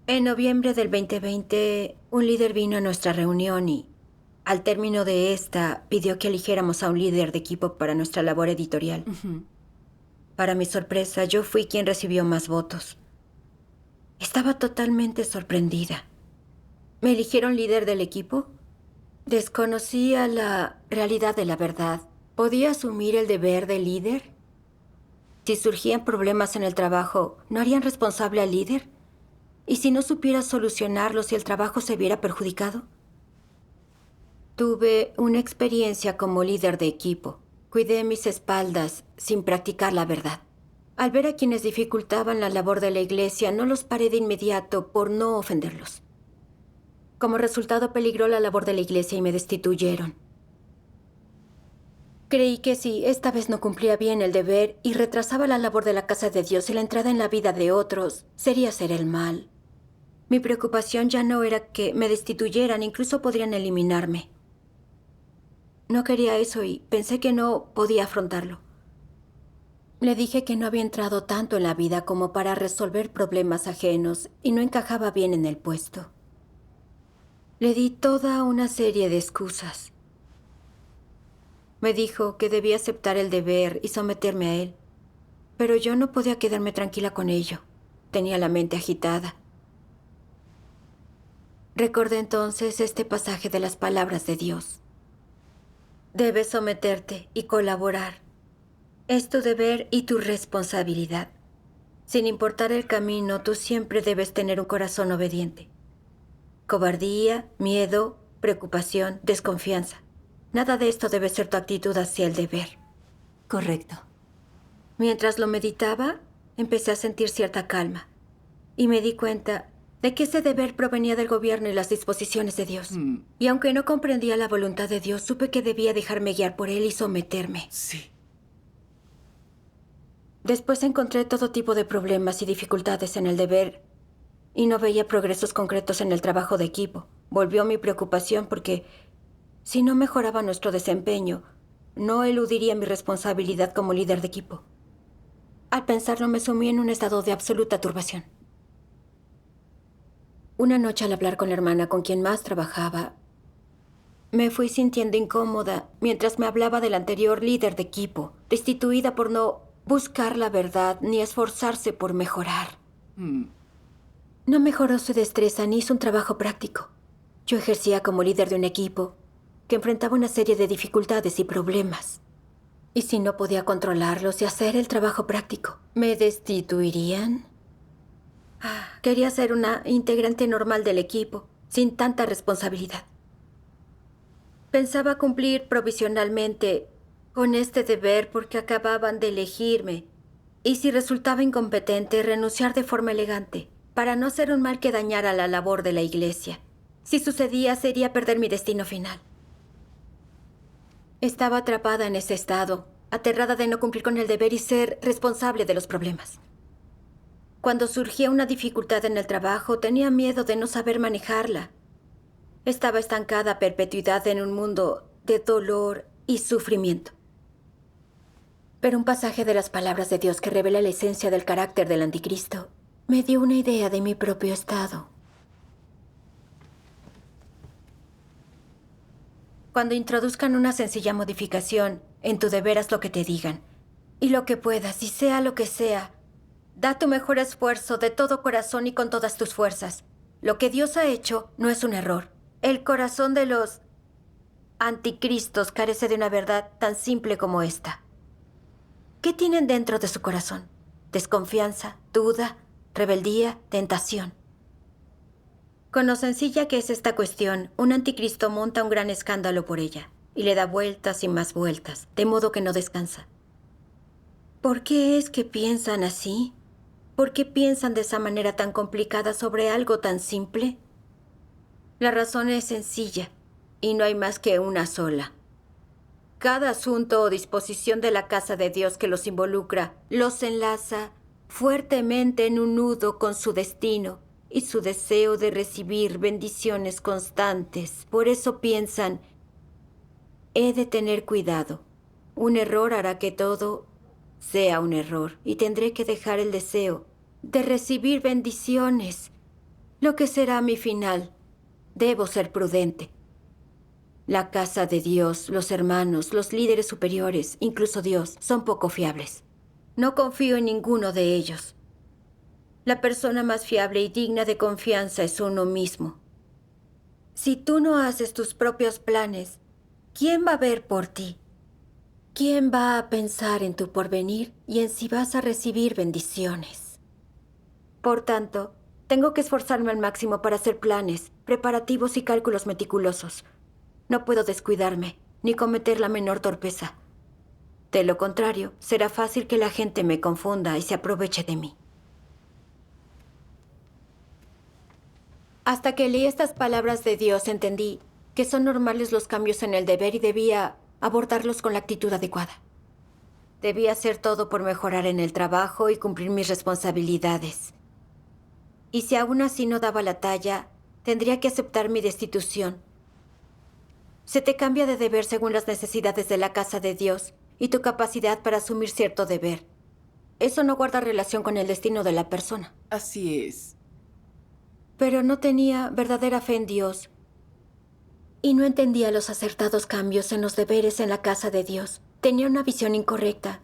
En noviembre del 2020, un líder vino a nuestra reunión y, al término de esta, pidió que eligiéramos a un líder de equipo para nuestra labor editorial. Para mi sorpresa, yo fui quien recibió más votos. Estaba totalmente sorprendida. ¿Me eligieron líder del equipo? Desconocía la realidad de la verdad. ¿Podía asumir el deber de líder? Si surgían problemas en el trabajo, ¿no harían responsable al líder? ¿Y si no supiera solucionarlos y el trabajo se viera perjudicado? Tuve una experiencia como líder de equipo. Cuidé mis espaldas sin practicar la verdad. Al ver a quienes dificultaban la labor de la iglesia, no los paré de inmediato por no ofenderlos. Como resultado, peligró la labor de la iglesia y me destituyeron. Creí que si esta vez no cumplía bien el deber y retrasaba la labor de la casa de Dios y la entrada en la vida de otros, sería hacer el mal. Mi preocupación ya no era que me destituyeran, incluso podrían eliminarme. No quería eso y pensé que no podía afrontarlo. Le dije que no había entrado tanto en la vida como para resolver problemas ajenos y no encajaba bien en el puesto. Le di toda una serie de excusas. Me dijo que debía aceptar el deber y someterme a él. Pero yo no podía quedarme tranquila con ello. Tenía la mente agitada. Recordé entonces este pasaje de las palabras de Dios. Debes someterte y colaborar. Es tu deber y tu responsabilidad. Sin importar el camino, tú siempre debes tener un corazón obediente. Cobardía, miedo, preocupación, desconfianza. Nada de esto debe ser tu actitud hacia el deber. Correcto. Mientras lo meditaba, empecé a sentir cierta calma. Y me di cuenta de que ese deber provenía del gobierno y las disposiciones de Dios. Y aunque no comprendía la voluntad de Dios, supe que debía dejarme guiar por Él y someterme. Sí. Después encontré todo tipo de problemas y dificultades en el deber y no veía progresos concretos en el trabajo de equipo. Volvió mi preocupación porque si no mejoraba nuestro desempeño, no eludiría mi responsabilidad como líder de equipo. Al pensarlo, me sumí en un estado de absoluta turbación. Una noche, al hablar con la hermana con quien más trabajaba, me fui sintiendo incómoda mientras me hablaba del anterior líder de equipo, destituida por no buscar la verdad ni esforzarse por mejorar. No mejoró su destreza ni hizo un trabajo práctico. Yo ejercía como líder de un equipo que enfrentaba una serie de dificultades y problemas. ¿Y si no podía controlarlos y hacer el trabajo práctico? ¿Me destituirían? Quería ser una integrante normal del equipo, sin tanta responsabilidad. Pensaba cumplir provisionalmente con este deber porque acababan de elegirme. Y si resultaba incompetente, renunciar de forma elegante, para no ser un mal que dañara la labor de la iglesia. Si sucedía, sería perder mi destino final. Estaba atrapada en ese estado, aterrada de no cumplir con el deber y ser responsable de los problemas. Cuando surgía una dificultad en el trabajo, tenía miedo de no saber manejarla. Estaba estancada a perpetuidad en un mundo de dolor y sufrimiento. Pero un pasaje de las palabras de Dios que revela la esencia del carácter del anticristo me dio una idea de mi propio estado. Cuando introduzcan una sencilla modificación, en tu deber haz lo que te digan. Y lo que puedas, y sea lo que sea, da tu mejor esfuerzo de todo corazón y con todas tus fuerzas. Lo que Dios ha hecho no es un error. El corazón de los anticristos carece de una verdad tan simple como esta. ¿Qué tienen dentro de su corazón? Desconfianza, duda, rebeldía, tentación. Con lo sencilla que es esta cuestión, un anticristo monta un gran escándalo por ella y le da vueltas y más vueltas, de modo que no descansa. ¿Por qué es que piensan así? ¿Por qué piensan de esa manera tan complicada sobre algo tan simple? La razón es sencilla y no hay más que una sola. Cada asunto o disposición de la casa de Dios que los involucra los enlaza fuertemente en un nudo con su destino y su deseo de recibir bendiciones constantes. Por eso piensan, he de tener cuidado. Un error hará que todo sea un error y tendré que dejar el deseo de recibir bendiciones. lo que será mi final. Debo ser prudente. La casa de Dios, los hermanos, los líderes superiores, incluso Dios, son poco fiables. No confío en ninguno de ellos. La persona más fiable y digna de confianza es uno mismo. Si tú no haces tus propios planes, ¿quién va a ver por ti? ¿Quién va a pensar en tu porvenir y en si vas a recibir bendiciones? Por tanto, tengo que esforzarme al máximo para hacer planes, preparativos y cálculos meticulosos. No puedo descuidarme, ni cometer la menor torpeza. De lo contrario, será fácil que la gente me confunda y se aproveche de mí. Hasta que leí estas palabras de Dios, entendí que son normales los cambios en el deber y debía abordarlos con la actitud adecuada. Debía hacer todo por mejorar en el trabajo y cumplir mis responsabilidades. Y si aún así no daba la talla, tendría que aceptar mi destitución. Se te cambia de deber según las necesidades de la casa de Dios y tu capacidad para asumir cierto deber. Eso no guarda relación con el destino de la persona. Así es. Pero no tenía verdadera fe en Dios y no entendía los acertados cambios en los deberes en la casa de Dios. Tenía una visión incorrecta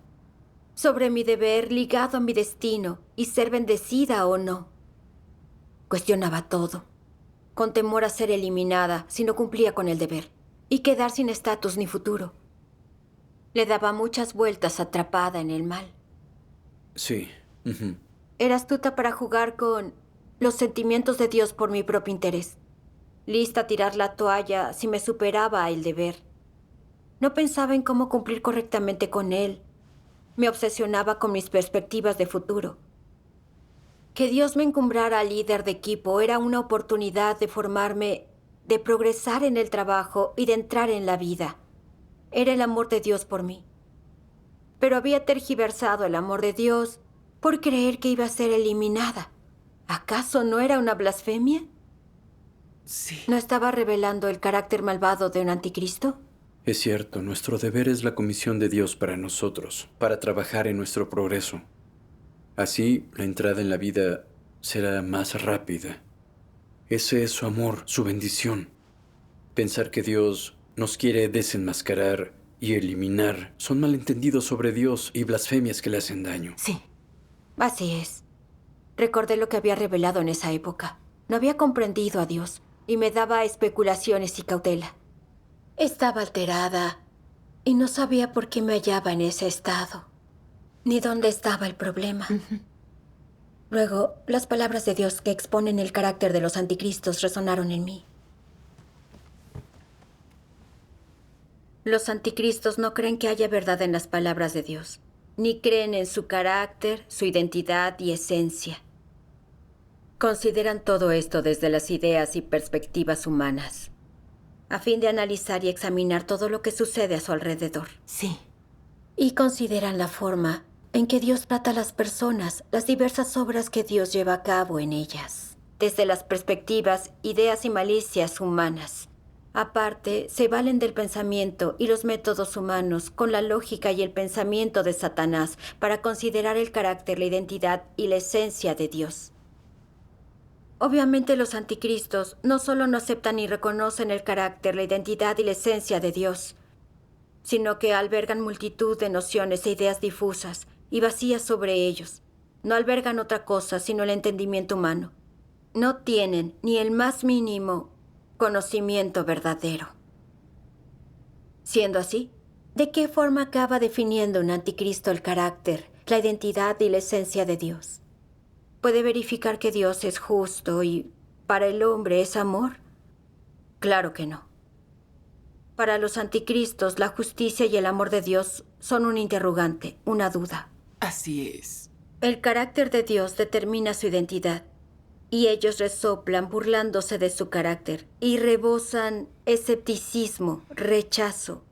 sobre mi deber ligado a mi destino y ser bendecida o no. Cuestionaba todo, con temor a ser eliminada si no cumplía con el deber y quedar sin estatus ni futuro. Le daba muchas vueltas atrapada en el mal. Sí. Era astuta para jugar con los sentimientos de Dios por mi propio interés. Lista a tirar la toalla si me superaba el deber. No pensaba en cómo cumplir correctamente con él. Me obsesionaba con mis perspectivas de futuro. Que Dios me encumbrara líder de equipo era una oportunidad de formarme, de progresar en el trabajo y de entrar en la vida. Era el amor de Dios por mí. Pero había tergiversado el amor de Dios por creer que iba a ser eliminada. ¿Acaso no era una blasfemia? Sí. ¿No estaba revelando el carácter malvado de un anticristo? Es cierto, nuestro deber es la comisión de Dios para nosotros, para trabajar en nuestro progreso. Así, la entrada en la vida será más rápida. Ese es su amor, su bendición. Pensar que Dios nos quiere desenmascarar y eliminar son malentendidos sobre Dios y blasfemias que le hacen daño. Sí, así es. Recordé lo que había revelado en esa época. No había comprendido a Dios y me daba especulaciones y cautela. Estaba alterada y no sabía por qué me hallaba en ese estado, ni dónde estaba el problema. Luego, las palabras de Dios que exponen el carácter de los anticristos resonaron en mí. Los anticristos no creen que haya verdad en las palabras de Dios, ni creen en su carácter, su identidad y esencia. Consideran todo esto desde las ideas y perspectivas humanas, a fin de analizar y examinar todo lo que sucede a su alrededor. Sí. Y consideran la forma en que Dios trata a las personas, las diversas obras que Dios lleva a cabo en ellas, desde las perspectivas, ideas y malicias humanas. Aparte, se valen del pensamiento y los métodos humanos con la lógica y el pensamiento de Satanás para considerar el carácter, la identidad y la esencia de Dios. Obviamente los anticristos no solo no aceptan ni reconocen el carácter, la identidad y la esencia de Dios, sino que albergan multitud de nociones e ideas difusas y vacías sobre ellos. No albergan otra cosa sino el entendimiento humano. No tienen ni el más mínimo conocimiento verdadero. Siendo así, ¿de qué forma acaba definiendo un anticristo el carácter, la identidad y la esencia de Dios? ¿Puede verificar que Dios es justo y para el hombre es amor? Claro que no. Para los anticristos, la justicia y el amor de Dios son un interrogante, una duda. Así es. El carácter de Dios determina su identidad, y ellos resoplan burlándose de su carácter y rebosan escepticismo, rechazo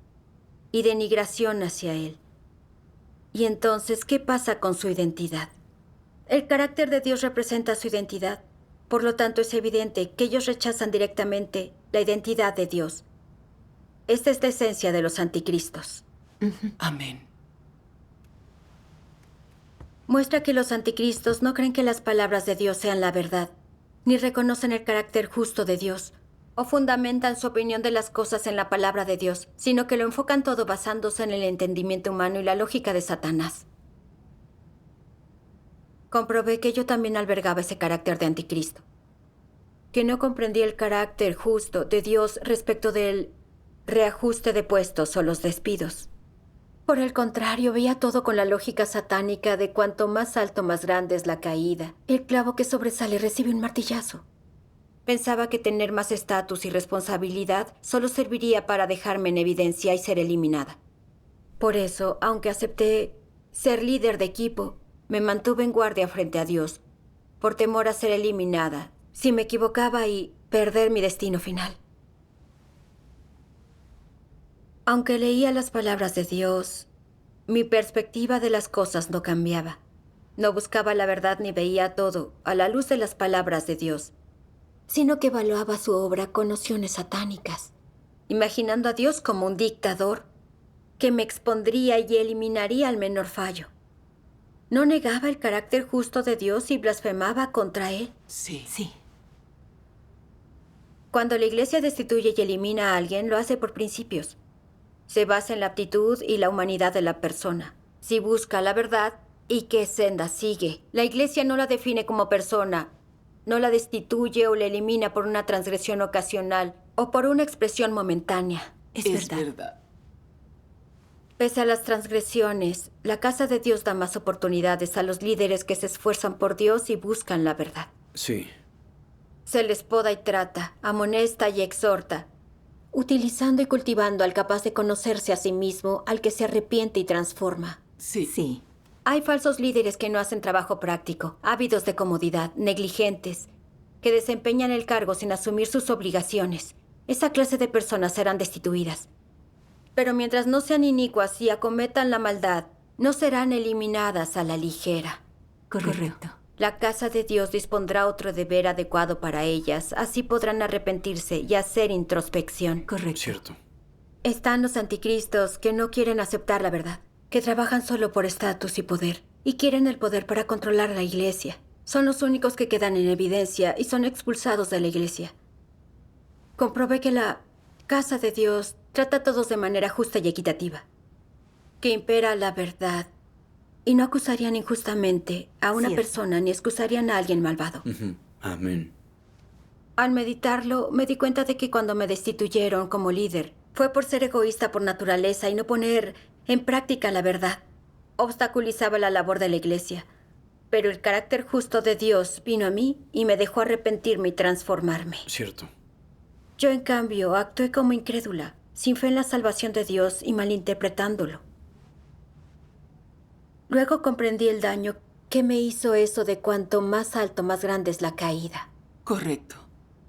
y denigración hacia él. Y entonces, ¿qué pasa con su identidad? El carácter de Dios representa su identidad. Por lo tanto, es evidente que ellos rechazan directamente la identidad de Dios. Esta es la esencia de los anticristos. Amén. Muestra que los anticristos no creen que las palabras de Dios sean la verdad. ni reconocen el carácter justo de Dios, o fundamentan su opinión de las cosas en la palabra de Dios, sino que lo enfocan todo basándose en el entendimiento humano y la lógica de Satanás. Comprobé que yo también albergaba ese carácter de anticristo, que no comprendía el carácter justo de Dios respecto del reajuste de puestos o los despidos. Por el contrario, veía todo con la lógica satánica de cuanto más alto, más grande es la caída. El clavo que sobresale recibe un martillazo. Pensaba que tener más estatus y responsabilidad solo serviría para dejarme en evidencia y ser eliminada. Por eso, aunque acepté ser líder de equipo, me mantuve en guardia frente a Dios, por temor a ser eliminada, si me equivocaba y perder mi destino final. Aunque leía las palabras de Dios, mi perspectiva de las cosas no cambiaba. No buscaba la verdad ni veía todo a la luz de las palabras de Dios, sino que evaluaba su obra con nociones satánicas, imaginando a Dios como un dictador que me expondría y eliminaría al menor fallo. No negaba el carácter justo de Dios y blasfemaba contra él. Sí. Sí. Cuando la Iglesia destituye y elimina a alguien, lo hace por principios. Se basa en la aptitud y la humanidad de la persona. Si busca la verdad y qué senda sigue. La Iglesia no la define como persona, no la destituye o la elimina por una transgresión ocasional o por una expresión momentánea. Es verdad. Pese a las transgresiones, la casa de Dios da más oportunidades a los líderes que se esfuerzan por Dios y buscan la verdad. Sí. Se les poda y trata, amonesta y exhorta, utilizando y cultivando al capaz de conocerse a sí mismo, al que se arrepiente y transforma. Sí. Sí. Hay falsos líderes que no hacen trabajo práctico, ávidos de comodidad, negligentes, que desempeñan el cargo sin asumir sus obligaciones. Esa clase de personas serán destituidas. Pero mientras no sean inicuas y acometan la maldad, no serán eliminadas a la ligera. Correcto. La casa de Dios dispondrá otro deber adecuado para ellas, así podrán arrepentirse y hacer introspección. Correcto. Cierto. Están los anticristos que no quieren aceptar la verdad, que trabajan solo por estatus y poder, y quieren el poder para controlar a la Iglesia. Son los únicos que quedan en evidencia y son expulsados de la Iglesia. Comprobé que la casa de Dios trata a todos de manera justa y equitativa, que impera la verdad, y no acusarían injustamente a una Cierto. persona ni excusarían a alguien malvado. Ujú. Amén. Al meditarlo, me di cuenta de que cuando me destituyeron como líder, fue por ser egoísta por naturaleza y no poner en práctica la verdad. Obstaculizaba la labor de la Iglesia. Pero el carácter justo de Dios vino a mí y me dejó arrepentirme y transformarme. Cierto. Yo, en cambio, actué como incrédula, sin fe en la salvación de Dios y malinterpretándolo. Luego comprendí el daño que me hizo eso de cuanto más alto, más grande es la caída. Correcto.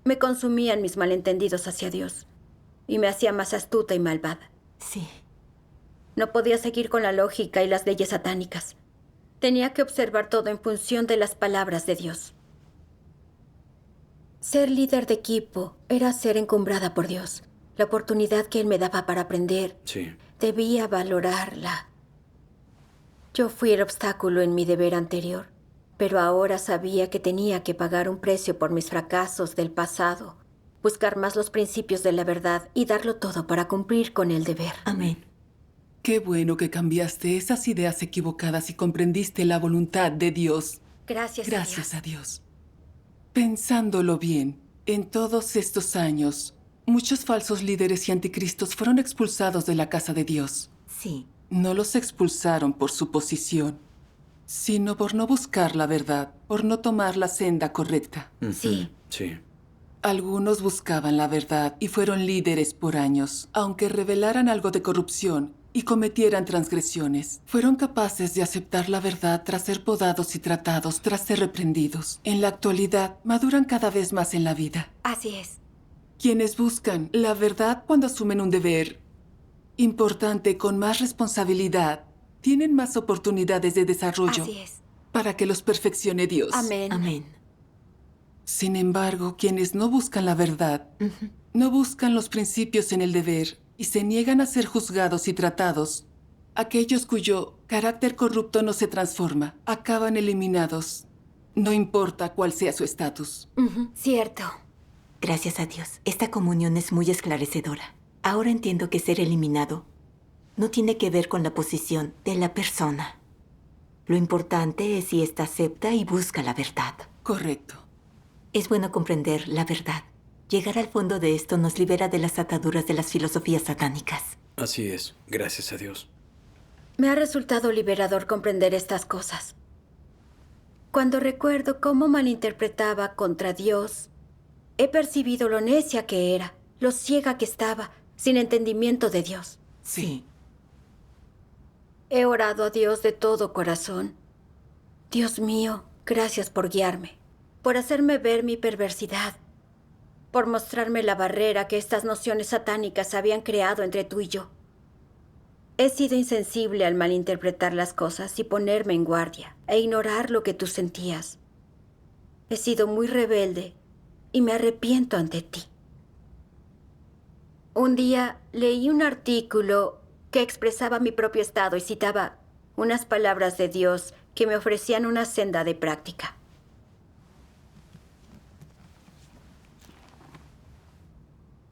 Me consumían mis malentendidos hacia Dios y me hacía más astuta y malvada. Sí. No podía seguir con la lógica y las leyes satánicas. Tenía que observar todo en función de las palabras de Dios. Ser líder de equipo era ser encumbrada por Dios. La oportunidad que Él me daba para aprender, Sí. debía valorarla. Yo fui el obstáculo en mi deber anterior, pero ahora sabía que tenía que pagar un precio por mis fracasos del pasado, buscar más los principios de la verdad y darlo todo para cumplir con el deber. Amén. Qué bueno que cambiaste esas ideas equivocadas y comprendiste la voluntad de Dios. Gracias, Gracias a a Dios. Pensándolo bien, en todos estos años, muchos falsos líderes y anticristos fueron expulsados de la casa de Dios. Sí. No los expulsaron por su posición, sino por no buscar la verdad, por no tomar la senda correcta. Ujú. Sí. Sí. Algunos buscaban la verdad y fueron líderes por años, aunque revelaran algo de corrupción y cometieran transgresiones. Fueron capaces de aceptar la verdad tras ser podados y tratados, tras ser reprendidos. En la actualidad, maduran cada vez más en la vida. Así es. Quienes buscan la verdad cuando asumen un deber importante con más responsabilidad, tienen más oportunidades de desarrollo Así es. para que los perfeccione Dios. Amén. Amén. Sin embargo, quienes no buscan la verdad, no buscan los principios en el deber y se niegan a ser juzgados y tratados, aquellos cuyo carácter corrupto no se transforma, acaban eliminados No importa cuál sea su estatus. Cierto. Gracias a Dios, esta comunión es muy esclarecedora. Ahora entiendo que ser eliminado no tiene que ver con la posición de la persona. Lo importante es si ésta acepta y busca la verdad. Correcto. Es bueno comprender la verdad. Llegar al fondo de esto nos libera de las ataduras de las filosofías satánicas. Así es, gracias a Dios. Me ha resultado liberador comprender estas cosas. Cuando recuerdo cómo malinterpretaba contra Dios, he percibido lo necia que era, lo ciega que estaba, sin entendimiento de Dios. Sí. He orado a Dios de todo corazón. Dios mío, gracias por guiarme, por hacerme ver mi perversidad, por mostrarme la barrera que estas nociones satánicas habían creado entre tú y yo. He sido insensible al malinterpretar las cosas y ponerme en guardia e ignorar lo que tú sentías. He sido muy rebelde y me arrepiento ante ti. Un día leí un artículo que expresaba mi propio estado y citaba unas palabras de Dios que me ofrecían una senda de práctica.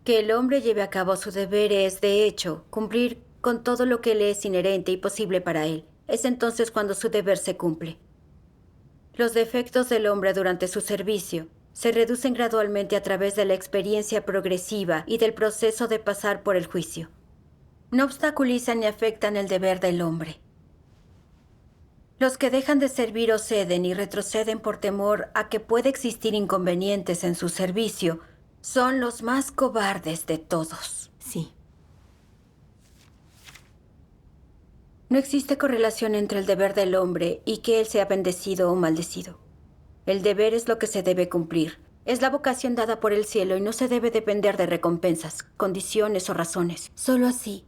Que el hombre lleve a cabo su deber es, de hecho, cumplir con todo lo que le es inherente y posible para él. Es entonces cuando su deber se cumple. Los defectos del hombre durante su servicio se reducen gradualmente a través de la experiencia progresiva y del proceso de pasar por el juicio. No obstaculizan ni afectan el deber del hombre. Los que dejan de servir o ceden y retroceden por temor a que pueda existir inconvenientes en su servicio son los más cobardes de todos. Sí. No existe correlación entre el deber del hombre y que él sea bendecido o maldecido. El deber es lo que se debe cumplir. Es la vocación dada por el cielo y no se debe depender de recompensas, condiciones o razones. Solo así,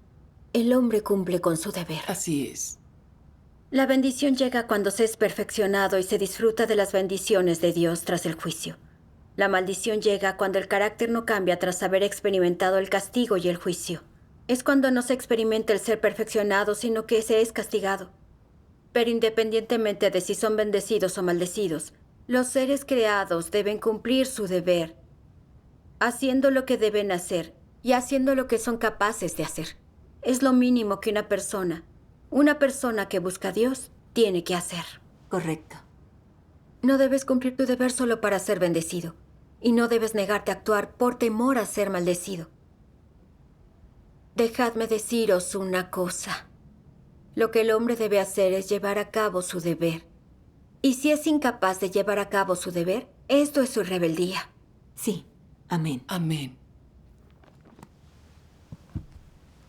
el hombre cumple con su deber. Así es. La bendición llega cuando se es perfeccionado y se disfruta de las bendiciones de Dios tras el juicio. La maldición llega cuando el carácter no cambia tras haber experimentado el castigo y el juicio. Es cuando no se experimenta el ser perfeccionado, sino que se es castigado. Pero independientemente de si son bendecidos o maldecidos, los seres creados deben cumplir su deber, haciendo lo que deben hacer y haciendo lo que son capaces de hacer. Es lo mínimo que una persona que busca a Dios tiene que hacer. Correcto. No debes cumplir tu deber solo para ser bendecido, y no debes negarte a actuar por temor a ser maldecido. Dejadme deciros una cosa. Lo que el hombre debe hacer es llevar a cabo su deber. Y si es incapaz de llevar a cabo su deber, esto es su rebeldía. Sí. Amén. Amén.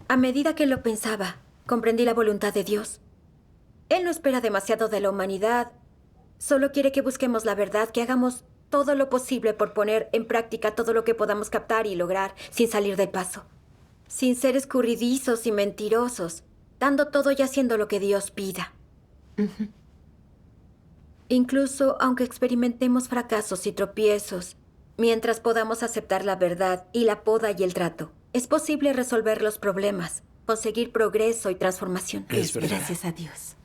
A medida que lo pensaba, comprendí la voluntad de Dios. Él no espera demasiado de la humanidad. Solo quiere que busquemos la verdad, que hagamos todo lo posible por poner en práctica todo lo que podamos captar y lograr sin salir del paso. Sin ser escurridizos y mentirosos, dando todo y haciendo lo que Dios pida. Incluso aunque experimentemos fracasos y tropiezos, mientras podamos aceptar la verdad y la poda y el trato, es posible resolver los problemas, conseguir progreso y transformación. Es verdad. Gracias a Dios.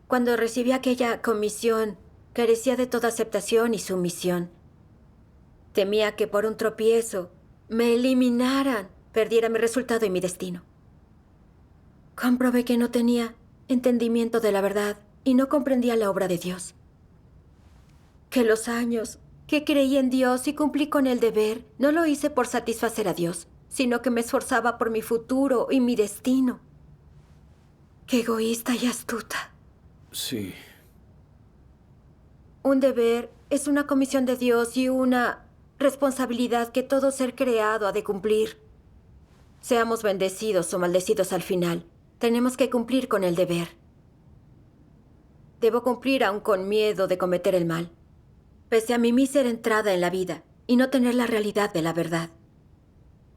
Cuando recibí aquella comisión, carecía de toda aceptación y sumisión. Temía que por un tropiezo me eliminaran, perdiera mi resultado y mi destino. Comprobé que no tenía entendimiento de la verdad y no comprendía la obra de Dios. Que los años que creí en Dios y cumplí con el deber, no lo hice por satisfacer a Dios, sino que me esforzaba por mi futuro y mi destino. Qué egoísta y astuta. Sí. Un deber es una comisión de Dios y una responsabilidad que todo ser creado ha de cumplir. Seamos bendecidos o maldecidos al final, tenemos que cumplir con el deber. Debo cumplir aún con miedo de cometer el mal, pese a mi mísera entrada en la vida y no tener la realidad de la verdad.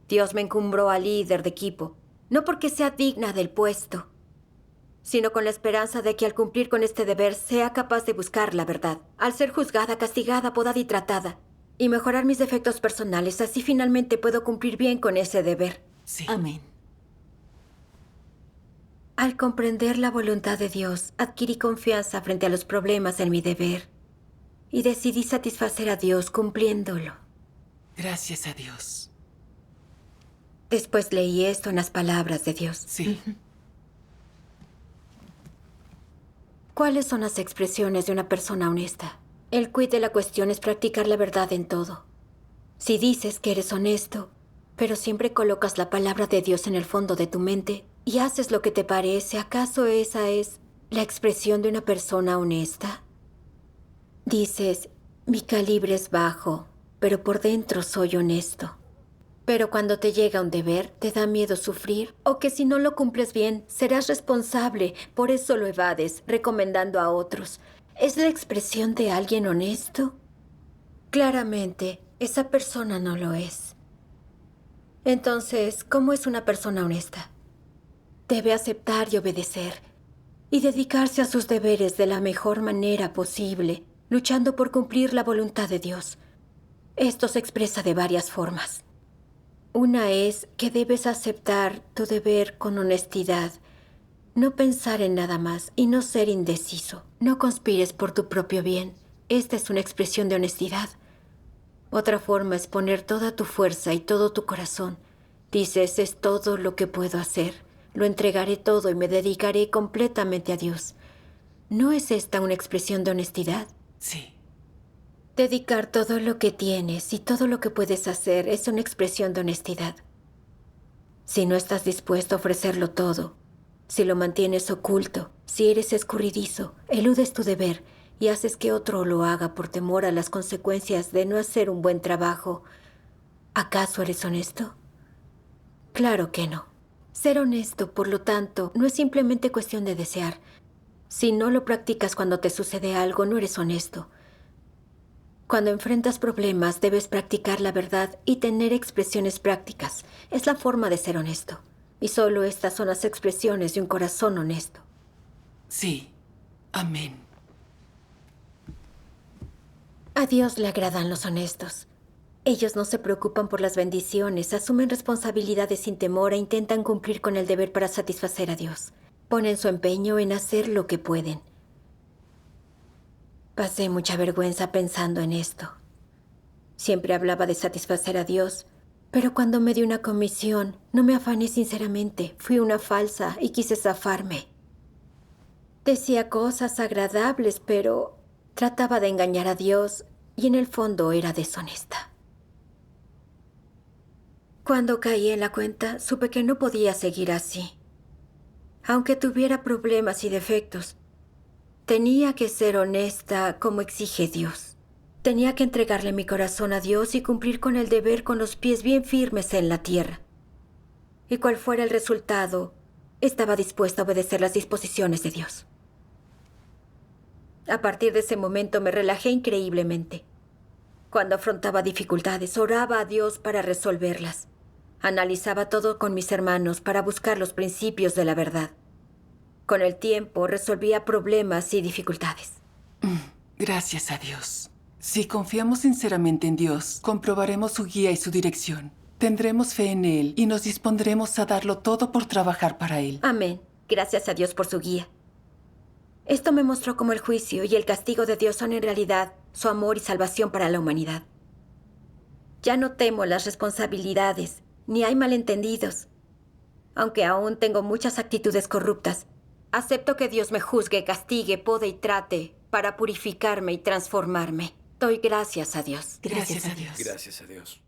Dios me encumbró a líder de equipo, no porque sea digna del puesto, sino con la esperanza de que al cumplir con este deber sea capaz de buscar la verdad, al ser juzgada, castigada, podada y tratada, y mejorar mis defectos personales, así finalmente puedo cumplir bien con ese deber. Sí. Amén. Al comprender la voluntad de Dios, adquirí confianza frente a los problemas en mi deber y decidí satisfacer a Dios cumpliéndolo. Gracias a Dios. Después leí esto en las palabras de Dios. Sí. ¿Cuáles son las expresiones de una persona honesta? El quid de la cuestión es practicar la verdad en todo. Si dices que eres honesto, pero siempre colocas la palabra de Dios en el fondo de tu mente y haces lo que te parece, ¿acaso esa es la expresión de una persona honesta? Dices, mi calibre es bajo, pero por dentro soy honesto. Pero cuando te llega un deber, te da miedo sufrir, o que si no lo cumples bien, serás responsable, por eso lo evades, recomendando a otros. ¿Es la expresión de alguien honesto? Claramente, esa persona no lo es. Entonces, ¿cómo es una persona honesta? Debe aceptar y obedecer, y dedicarse a sus deberes de la mejor manera posible, luchando por cumplir la voluntad de Dios. Esto se expresa de varias formas. Una es que debes aceptar tu deber con honestidad, no pensar en nada más y no ser indeciso. No conspires por tu propio bien. Esta es una expresión de honestidad. Otra forma es poner toda tu fuerza y todo tu corazón. Dices, es todo lo que puedo hacer. Lo entregaré todo y me dedicaré completamente a Dios. ¿No es esta una expresión de honestidad? Sí. Dedicar todo lo que tienes y todo lo que puedes hacer es una expresión de honestidad. Si no estás dispuesto a ofrecerlo todo, si lo mantienes oculto, si eres escurridizo, eludes tu deber y haces que otro lo haga por temor a las consecuencias de no hacer un buen trabajo, ¿acaso eres honesto? Claro que no. Ser honesto, por lo tanto, no es simplemente cuestión de desear. Si no lo practicas cuando te sucede algo, no eres honesto. Cuando enfrentas problemas, debes practicar la verdad y tener expresiones prácticas. Es la forma de ser honesto. Y solo estas son las expresiones de un corazón honesto. Sí. Amén. A Dios le agradan los honestos. Ellos no se preocupan por las bendiciones, asumen responsabilidades sin temor e intentan cumplir con el deber para satisfacer a Dios. Ponen su empeño en hacer lo que pueden. Pasé mucha vergüenza pensando en esto. Siempre hablaba de satisfacer a Dios, pero cuando me dio una comisión, no me afané sinceramente. Fui una falsa y quise zafarme. Decía cosas agradables, pero trataba de engañar a Dios y en el fondo era deshonesta. Cuando caí en la cuenta, supe que no podía seguir así. Aunque tuviera problemas y defectos, tenía que ser honesta como exige Dios. Tenía que entregarle mi corazón a Dios y cumplir con el deber con los pies bien firmes en la tierra. Y cual fuera el resultado, estaba dispuesta a obedecer las disposiciones de Dios. A partir de ese momento me relajé increíblemente. Cuando afrontaba dificultades, oraba a Dios para resolverlas. Analizaba todo con mis hermanos para buscar los principios de la verdad. Con el tiempo resolvía problemas y dificultades. Gracias a Dios. Si confiamos sinceramente en Dios, comprobaremos su guía y su dirección. Tendremos fe en Él y nos dispondremos a darlo todo por trabajar para Él. Amén. Gracias a Dios por su guía. Esto me mostró cómo el juicio y el castigo de Dios son en realidad su amor y salvación para la humanidad. Ya no temo las responsabilidades, ni hay malentendidos. Aunque aún tengo muchas actitudes corruptas, acepto que Dios me juzgue, castigue, pode y trate para purificarme y transformarme. Doy gracias a Dios. Gracias a Dios. Gracias a Dios.